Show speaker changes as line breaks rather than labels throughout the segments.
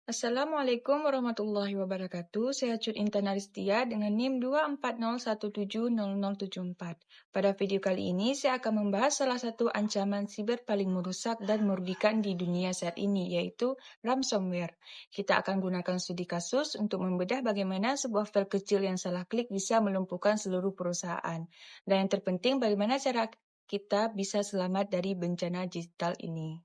Assalamualaikum warahmatullahi wabarakatuh. Saya Cut Intan Aristia dengan NIM 240170074. Pada video kali ini, saya akan membahas salah satu ancaman siber paling merusak dan merugikan di dunia saat ini, yaitu ransomware. Kita akan gunakan studi kasus untuk membedah bagaimana sebuah file kecil yang salah klik bisa melumpuhkan seluruh perusahaan. Dan yang terpenting, bagaimana cara kita bisa selamat dari bencana digital ini.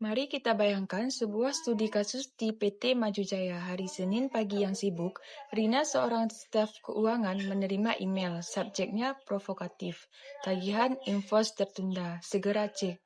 Mari kita bayangkan sebuah studi kasus di PT Maju Jaya. Hari Senin pagi yang sibuk, Rina, seorang staf keuangan, menerima email. Subjeknya provokatif. Tagihan invoice tertunda. Segera cek.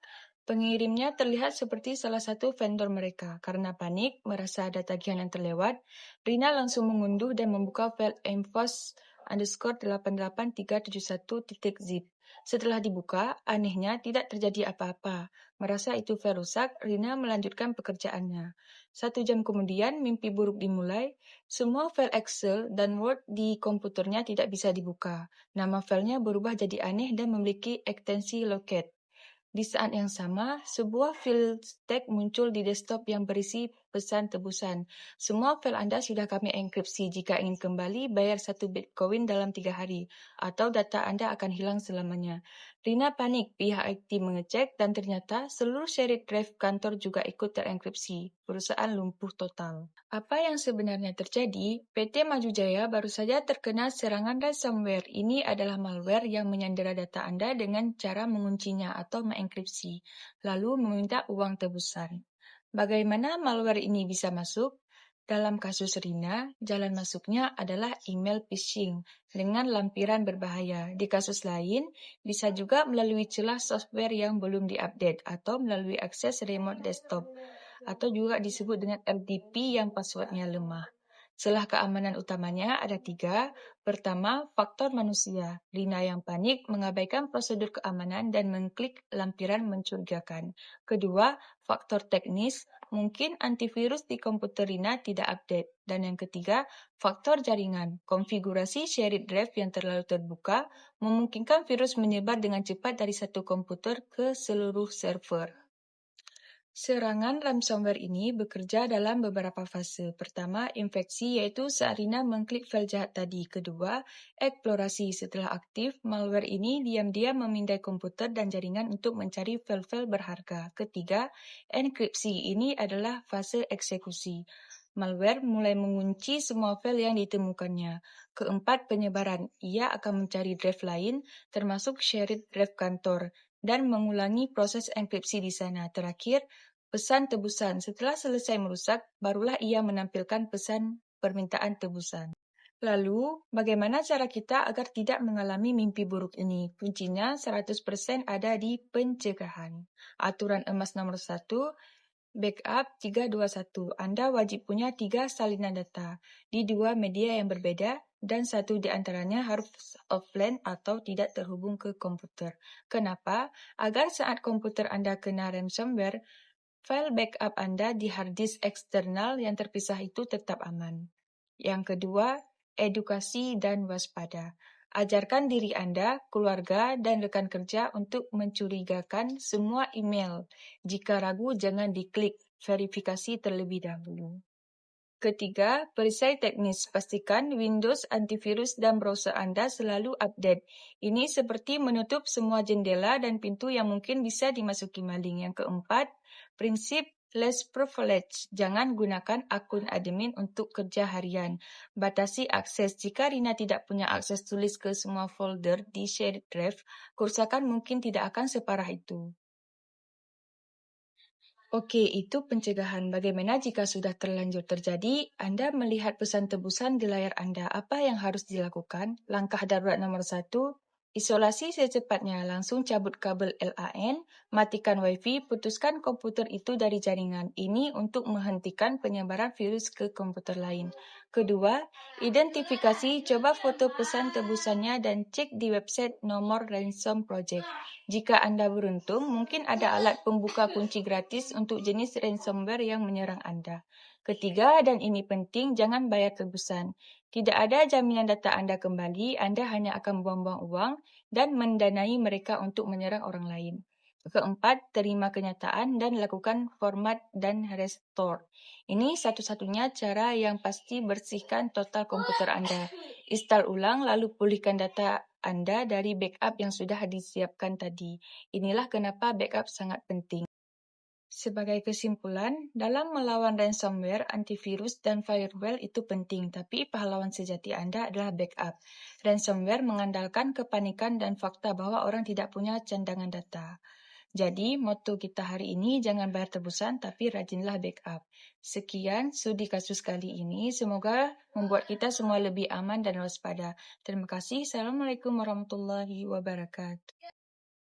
Pengirimnya terlihat seperti salah satu vendor mereka. Karena panik, merasa ada tagihan yang terlewat, Rina langsung mengunduh dan membuka file invoice_381.zip. Setelah dibuka, anehnya tidak terjadi apa-apa. Merasa itu file rusak, Rina melanjutkan pekerjaannya. 1 jam kemudian, mimpi buruk dimulai. Semua file Excel dan Word di komputernya tidak bisa dibuka. Nama filenya berubah jadi aneh dan memiliki ekstensi locate. Di saat yang sama, sebuah file tag muncul di desktop yang berisi pesan tebusan. Semua file Anda sudah kami enkripsi. Jika ingin kembali, bayar 1 Bitcoin dalam 3 hari, atau data Anda akan hilang selamanya. Rina panik, pihak IT mengecek, dan ternyata seluruh shared drive kantor juga ikut terenkripsi. Perusahaan lumpuh total. Apa yang sebenarnya terjadi? PT Maju Jaya baru saja terkena serangan ransomware. Ini adalah malware yang menyandera data Anda dengan cara menguncinya atau mengenkripsi, lalu meminta uang tebusan. Bagaimana malware ini bisa masuk? Dalam kasus Rina, jalan masuknya adalah email phishing dengan lampiran berbahaya. Di kasus lain, bisa juga melalui celah software yang belum diupdate atau melalui akses remote desktop, atau juga disebut dengan RDP yang passwordnya lemah. Celah keamanan utamanya ada 3. Pertama, faktor manusia. Rina yang panik mengabaikan prosedur keamanan dan mengklik lampiran mencurigakan. Kedua, faktor teknis. Mungkin antivirus di komputer Rina tidak update. Dan yang ketiga, faktor jaringan. Konfigurasi shared drive yang terlalu terbuka memungkinkan virus menyebar dengan cepat dari satu komputer ke seluruh server. Serangan ransomware ini bekerja dalam beberapa fase. Pertama, infeksi, yaitu saat Rina mengklik file jahat tadi. Kedua, eksplorasi. Setelah aktif, malware ini diam-diam memindai komputer dan jaringan untuk mencari file-file berharga. Ketiga, enkripsi. Ini adalah fase eksekusi. Malware mulai mengunci semua file yang ditemukannya. Keempat, penyebaran. Ia akan mencari drive lain, termasuk shared drive kantor, dan mengulangi proses enkripsi di sana. Terakhir, pesan tebusan. Setelah selesai merusak, barulah ia menampilkan pesan permintaan tebusan. Lalu, bagaimana cara kita agar tidak mengalami mimpi buruk ini? Kuncinya 100% ada di pencegahan. Aturan emas nomor 1, backup 321. Anda wajib punya 3 salinan data di 2 media yang berbeda, dan 1 di antaranya harus offline atau tidak terhubung ke komputer. Kenapa? Agar saat komputer Anda kena ransomware, file backup Anda di hard disk eksternal yang terpisah itu tetap aman. Yang kedua, edukasi dan waspada. Ajarkan diri Anda, keluarga, dan rekan kerja untuk mencurigakan semua email. Jika ragu, jangan diklik. Verifikasi terlebih dahulu. Ketiga, perisai teknis. Pastikan Windows, antivirus, dan browser Anda selalu update. Ini seperti menutup semua jendela dan pintu yang mungkin bisa dimasuki maling. Yang keempat, prinsip less privilege. Jangan gunakan akun admin untuk kerja harian. Batasi akses. Jika Rina tidak punya akses tulis ke semua folder di shared drive, kerusakan mungkin tidak akan separah itu. Oke, itu pencegahan. Bagaimana jika sudah terlanjur terjadi? Anda melihat pesan tebusan di layar Anda. Apa yang harus dilakukan? Langkah darurat nomor 1, isolasi secepatnya. Langsung cabut kabel LAN, matikan Wi-Fi, putuskan komputer itu dari jaringan. Ini untuk menghentikan penyebaran virus ke komputer lain. Kedua, identifikasi. Coba foto pesan tebusannya dan cek di website nomor ransom project. Jika Anda beruntung, mungkin ada alat pembuka kunci gratis untuk jenis ransomware yang menyerang Anda. Ketiga, dan ini penting, jangan bayar tebusan. Tidak ada jaminan data Anda kembali, Anda hanya akan buang-buang uang dan mendanai mereka untuk menyerang orang lain. Keempat, terima kenyataan dan lakukan format dan restore. Ini satu-satunya cara yang pasti bersihkan total komputer Anda. Install ulang lalu pulihkan data Anda dari backup yang sudah disiapkan tadi. Inilah kenapa backup sangat penting. Sebagai kesimpulan, dalam melawan ransomware, antivirus, dan firewall itu penting, tapi pahlawan sejati Anda adalah backup. Ransomware mengandalkan kepanikan dan fakta bahwa orang tidak punya cadangan data. Jadi, moto kita hari ini jangan bayar tebusan, tapi rajinlah backup. Sekian studi kasus kali ini. Semoga membuat kita semua lebih aman dan waspada. Terima kasih. Assalamualaikum warahmatullahi wabarakatuh.